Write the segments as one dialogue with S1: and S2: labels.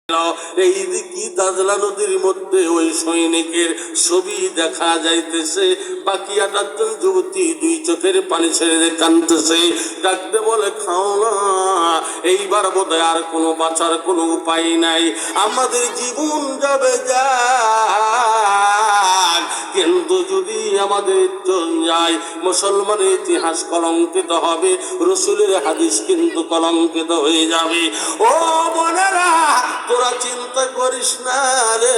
S1: এই দিকে দাজলা নদীর মধ্যে ওই সৈনিকের ছবি দেখা যাইতেছে। বাকি 28 জন যুবতী দুই চোখের পানি ছেড়ে কাঁদতেছে, ডাকতে বলে খাও না, এইবার বোধহয় আর কোনো বাঁচার কোনো উপায় নাই, আমাদের জীবন যাবে যা, কিন্তু যদি আমাদের ইজ্জত যায় মুসলমানের ইতিহাস কলঙ্কিত হবে, রসুলের হাদিস কিন্তু কলঙ্কিত হয়ে যাবে। ও বোনেরা, তোরা চিন্তা করিস না রে।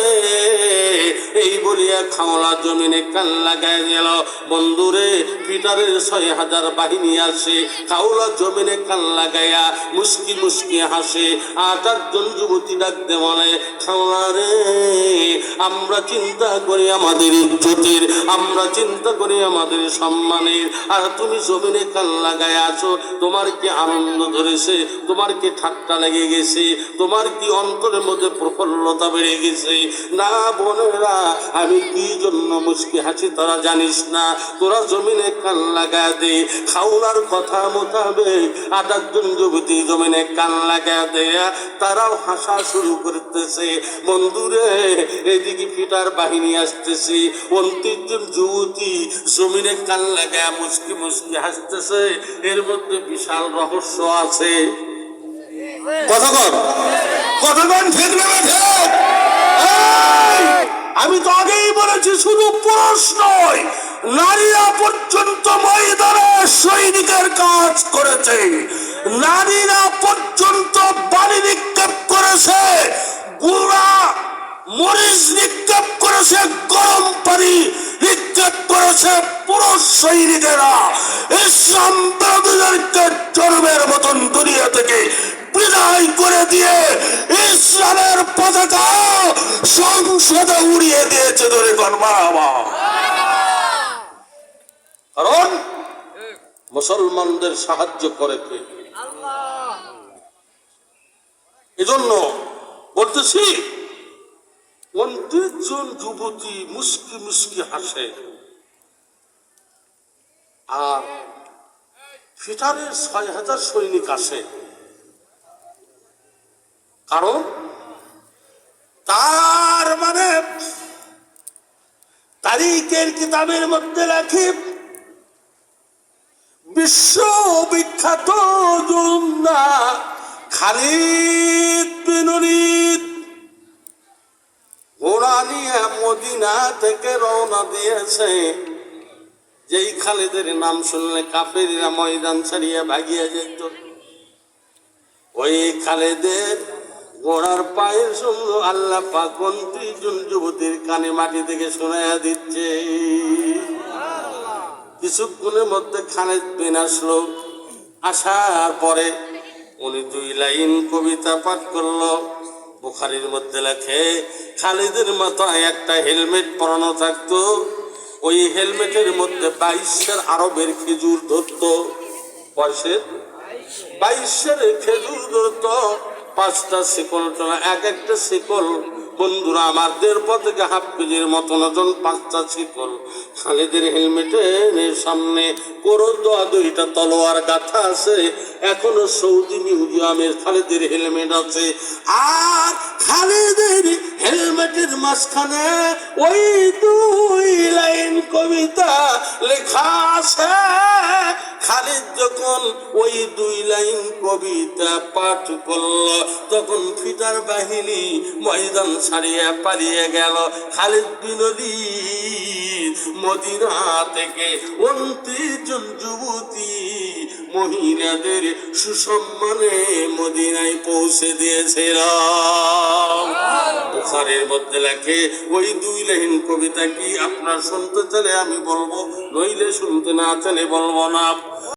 S1: এই বলিয়া খাওলা জমিনে কান লাগাই গেল। বন্ধুরে, পিটারের 6000 বাহিনী আসে, খাওলা জমিনে কান লাগাইয়া মুস্কি মুস্কি হাসে। 8 জন যুবতী ডাকতে বলে খাওলা রে, আমরা চিন্তা করি আমাদের ইজ্জতের, আমরা চিন্তা করি আমাদের সম্মানের, আর তুমি জমিনে কান লাগাই আছো। তোমার কি আনন্দ ধরেছে? তোমার কি ঠাট্টা লেগে গেছে? তোমার কি অন্তরের মধ্যে প্রফুল্লতা বেড়ে গেছে? না বোনেরা, আমি কি জন্য মুস্কি হাসি তোরা জানিস না? তোরা জমিনে কান লাগা দে। খাওলার কথা মোতাবেক 28 জন যুবতী জমিনে কান লাগা দেয়া তারাও হাসা শুরু করতেছে। বন্ধুরে, এদিকে পিটার বাহিনী আসতেছে, 29 জন যুবতী জমিনে কান লাগা মুস্কি মুস্কি হাসতেছে। এর মধ্যে বিশাল রহস্য আছে। আমি তো আগেই বলেছি, শুধু পুরুষ নয়, নারীরা পর্যন্ত ময়দানে সৈনিকের কাজ করেছে। নারীরা পর্যন্ত বাড়ি নিক্ষেপ করেছে, গুড়া মরিচ নিক্ষেপ করেছে, গরম পানি নিক্ষেপ করেছে পুরুষ সৈনিকেরা। ইসলাম বিরোধীদেরকে জন্মের মতন দুনিয়া থেকে বিদায় করে দিয়ে ইসলামের পতাকা সংসদে উড়িয়ে দিয়েছে। ধরে মারহাবা। কারণ মুসলমানদের সাহায্য করে কে? এজন্য বলতেছি, 29 জন যুবতী মুস্কি মুস্কি হাসে, আর ফিটারের 6000 সৈনিক আসে। কারণ তার মানে তারিখের কিতাবের মধ্যে লেখে, বিশ্ববিখ্যাত যোদ্ধা খালিদ বিন ওলীদ ঘোড়া নিয়ে মদিনা থেকে রওনা দিয়েছে। যেই খালিদের নাম শুনলে কাফেররা ময়দান ছাড়িয়ে ভাগিয়ে যেত, ওই খালিদের ঘোড়ার পায়ের সঙ্গে আল্লাহ পাক 29 জন যুবতীর কানে মাটি থেকে শোনাইয়া দিচ্ছে। কিছুক্ষণের মধ্যে খালিদ বিন আসলো। আসার পরে উনি 2 লাইন কবিতা পাঠ করলো। বুখারীর মধ্যে লেখে, খালিদের মাথায় একটা হেলমেট পরানো থাকতো। ওই হেলমেটের মধ্যে 22 আরবের খেজুর ধরতো। বয়সের 22 খেজুর ধরতো। 5টা শিকল টানা, এক একটা শিকল বন্ধুরা আমার 1.5 থেকে হাফ কেজির মতন ওজন। 5টা শিকল খালিদের হেলমেটের সামনে করদোয়া 2টা তলোয়ার গাঁথা আছে। এখনো সৌদি মিউজিয়ামের খালিদের হেলমেট আছে। আর খালিদের হেলমেটের মাঝখানে ওই 2 লাইন কবিতা লেখা আছে। খালিদ যখন ওই 2 লাইন কবিতা পাঠ করল, তখন ফিটার বাহিনী ময়দান ছাড়িয়ে পালিয়ে গেল। খালিদ বিন ওলীদ মদিনা থেকে 29 জন যুবতী মহিলাদের সুসম্মানে মদিনায় পৌঁছে দিয়েছিল। বুখারীর মধ্যে লেখে, ওই 2 লাইন কবিতা কি আপনার শুনতে চাইলে আমি বলবো, নইলে শুনতে না চাইলে বলবো না।